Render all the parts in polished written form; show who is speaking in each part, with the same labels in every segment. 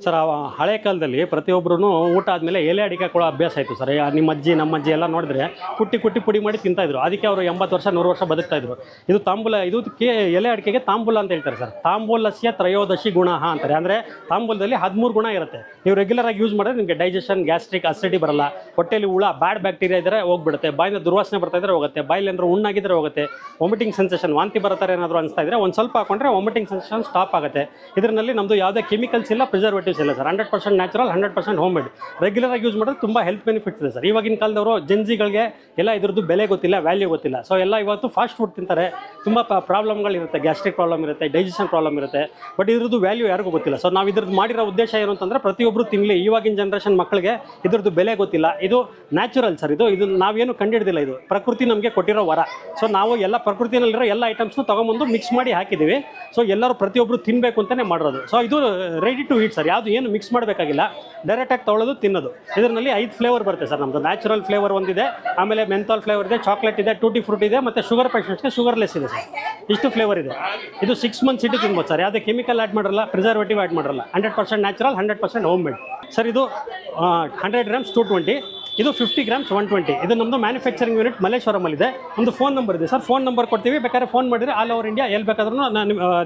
Speaker 1: Sir ಹಳೆ ಕಾಲದಲ್ಲಿ ಪ್ರತಿಯೊಬ್ಬರೂ ಊಟ ಆದಮೇಲೆ ಎಲೆ ಅಡಿಕೆ ಕೊಡೋ ಅಭ್ಯಾಸ ಆಯಿತು ಸರ್. ನಿಮ್ಮ ಅಜ್ಜಿ ನಮ್ಮ ಅಜ್ಜಿ ಎಲ್ಲ ನೋಡಿದ್ರೆ ಕುಟ್ಟಿ ಪುಡಿ ಮಾಡಿ ತಿಂತಾಯಿದ್ರು. ಅದಕ್ಕೆ ಅವರು 80 ವರ್ಷ 100 ವರ್ಷ ಬದುಕ್ತಾಯಿದ್ರು. ಇದು ತಾಂಬೂಲ, ಇದಕ್ಕೆ ಎಲೆ ಅಡಿಕೆಗೆ ತಾಂಬೂಲ ಅಂತ ಹೇಳ್ತಾರೆ ಸರ್. ತಾಂಬೂಲಸ್ಯ ತ್ರಯೋದಶಿ ಗುಣ ಅಂತಾರೆ. ಅಂದರೆ ತಾಂಬೂಲದಲ್ಲಿ 13 ಗುಣ ಇರುತ್ತೆ. ನೀವು ರೆಗ್ಯುಲರ್ ಆಗಿ ಯೂಸ್ ಮಾಡಿದ್ರೆ ನಿಮಗೆ ಡೈಜೆಷನ್, ಗ್ಯಾಸ್ಟ್ರಿಕ್, ಅಸಿಡಿಟಿ ಬರಲ್ಲ. ಹೊಟ್ಟೆಲಿ ಹುಳ, ಬ್ಯಾಡ್ ಬ್ಯಾಕ್ಟೀರಿಯಾ ಇದ್ದರೆ ಹೋಗ್ಬಿಡುತ್ತೆ. ಬಾಯಿಂದ ದುರ್ವಾಸನೆ ಬರ್ತಾ ಇದ್ರೆ ಹೋಗುತ್ತೆ. ಬಾಯಲ್ಲಿ ಏನಾದ್ರು ಹುಣ್ಣಾಗಿದ್ರೆ ಹೋಗುತ್ತೆ. ವಾಮಿಟಿಂಗ್ ಸೆನ್ಸೇಷನ್, ವಾಂತಿ ಬರುತ್ತಾರೆ ಏನಾದರೂ ಅನಿಸ್ತಾ ಇದ್ರೆ ಒಂದು ಸ್ವಲ್ಪ ಹಾಕೊಂಡ್ರೆ ವಾಮಿಟಿಂಗ್ ಸೆನ್ಸೇಷನ್ ಸ್ಟಾಪ್ ಆಗುತ್ತೆ. ಇದರಲ್ಲಿ ನಮ್ಮದು ಯಾವುದೇ ಕೆಮಿಕಲ್ಸ್ ಇಲ್ಲ, ಪ್ರಿಸರ್ವೇಟಿವ್ಸ್ ಇಲ್ಲ sir. 100% natural, 100% home made. Regular ಆಗಿ ಯೂಸ್ ಮಾಡಿದ್ರೆ ತುಂಬ ಹೆಲ್ತ್ ಬೆನಿಫಿಟ್ಸ್ ಇದೆ ಸರ್. ಇವಾಗಿನ ಕಾಲದವರು ಜೆನ್ಜಿಗಳಿಗೆ ಎಲ್ಲ ಇದ್ರದ್ದು ಬೆಲೆ ಗೊತ್ತಿಲ್ಲ, ವ್ಯಾಲ್ಯೂ ಗೊತ್ತಿಲ್ಲ. ಸೊ ಎಲ್ಲ ಇವತ್ತು ಫಾಸ್ಟ್ ಫುಡ್ ತಿಂತಾರೆ. ತುಂಬ ಪ್ರಾಬ್ಲಮ್ಗಳಿರುತ್ತೆ, ಗ್ಯಾಸ್ಟ್ರಿಕ್ ಪ್ರಾಬ್ಲಮ್ ಇರುತ್ತೆ, ಡೈಜೆಷನ್ ಪ್ರಾಬ್ಲಮ್ ಇರುತ್ತೆ. ಬಟ್ ಇದ್ರದ್ದು ವ್ಯಾಲ್ಯೂ ಯಾರಿಗೂ ಗೊತ್ತಿಲ್ಲ. ಸೊ ನಾವು ಇದ್ರದ್ದು ಮಾಡಿರೋ ಉದ್ದೇಶ ಏನು ಅಂತಂದರೆ ಪ್ರತಿಯೊಬ್ಬರು ತಿನ್ನಲಿ. ಇವಾಗಿನ ಜನ್ರೇಷನ್ ಮಕ್ಕಳಿಗೆ ಇದ್ರದ್ದು ಬೆಲೆ ಗೊತ್ತಿಲ್ಲ. ಇದು ನ್ಯಾಚುರಲ್ ಸರ್. ಇದು ನಾವೇನು ಕಂಡಿಡ್ದಿಲ್ಲ. ಇದು ಪ್ರಕೃತಿ ನಮಗೆ ಕೊಟ್ಟಿರೋ ವರ. ಸೊ ನಾವು ಎಲ್ಲ ಪ್ರಕೃತಿನಲ್ಲಿರೋ ಎಲ್ಲ ಐಟಮ್ಸ್ನು ತೊಗೊಂಬಂದು ಮಿಕ್ಸ್ ಮಾಡಿ ಹಾಕಿದ್ದೀವಿ. ಸೊ ಎಲ್ಲರೂ ಪ್ರತಿಯೊಬ್ಬರು ತಿನ್ನಬೇಕು ಅಂತಲೇ ಮಾಡಿರೋದು. ಸೊ ಇದು ರೆಡಿ ಟು ಈಟ್ ಸರ್. ಯಾವುದು ಏನು ಮಿಕ್ಸ್ ಮಾಡಬೇಕಾಗಿಲ್ಲ, ಡೈರೆಕ್ಟಾಗಿ ತೊಗೊಳ್ಳೋದು, ತಿನ್ನೋದು. ಇದರಲ್ಲಿ 5 ಫ್ಲೇವರ್ ಬರುತ್ತೆ ಸರ್. ನಮ್ಮದು ನ್ಯಾಚುರಲ್ ಫ್ಲೇವರ್ ಒಂದಿದೆ, ಆಮೇಲೆ ಮೆಂಥಾಲ್ ಫ್ಲೇವರ್ ಇದೆ, ಚಾಕ್ಲೇಟ್ ಇದೆ, ಟೂಟಿ ಫ್ರೂಟ್ ಇದೆ, ಮತ್ತು ಶುಗರ್ ಪೇಷಂಟ್ಸ್ಗೆ ಶುಗರ್ಲೆಸ್ ಇದೆ ಸರ್. ಇಷ್ಟು ಫ್ಲೇವರ್ ಇದೆ. ಇದು 6 ಮಂತ್ಸ್ ಇಟ್ಟು ತಿನ್ಬೋದು ಸರ್. ಯಾವುದೇ ಕೆಮಿಕಲ್ ಆ್ಯಡ್ ಮಾಡಿರಲ್ಲ, ಪ್ರಿಸರ್ವೇಟಿವ್ ಆ್ಯಡ್ ಮಾಡಿರಲ್ಲ. 100% ನ್ಯಾಚುರಲ್, 100% ಹೋಮ್ ಮೇಡ್ ಸರ್. ಇದು 100 ಗ್ರಾಮ್ಸ್ 220, ಇದು 50 ಗ್ರಾಮ್ಸ್ 120. ಇದು ನಮ್ಮದು ಮ್ಯಾನುಫ್ಯಾಕ್ಚರಿಂಗ್ ಯೂನಿಟ್ ಮಲ್ಲೇಶ್ವರಮಲ್ಲಿದೆ. ಒಂದು ಫೋನ್ ನಂಬರ್ ಇದೆ ಸರ್. ಫೋನ್ ನಂಬರ್ ಕೊಡ್ತೀವಿ, ಬೇಕಾದ್ರೆ ಫೋನ್ ಮಾಡಿದರೆ ಆಲ್ ಓವರ್ ಇಂಡಿಯಾ ಎಲ್ಲಿ ಬೇಕಾದ್ರೂ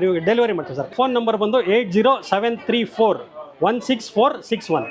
Speaker 1: ನೀವು ಡೆಲಿವರಿ ಮಾಡ್ತೀವಿ ಸರ್. ಫೋನ್ ನಂಬರ್ ಬಂದು 8073416461.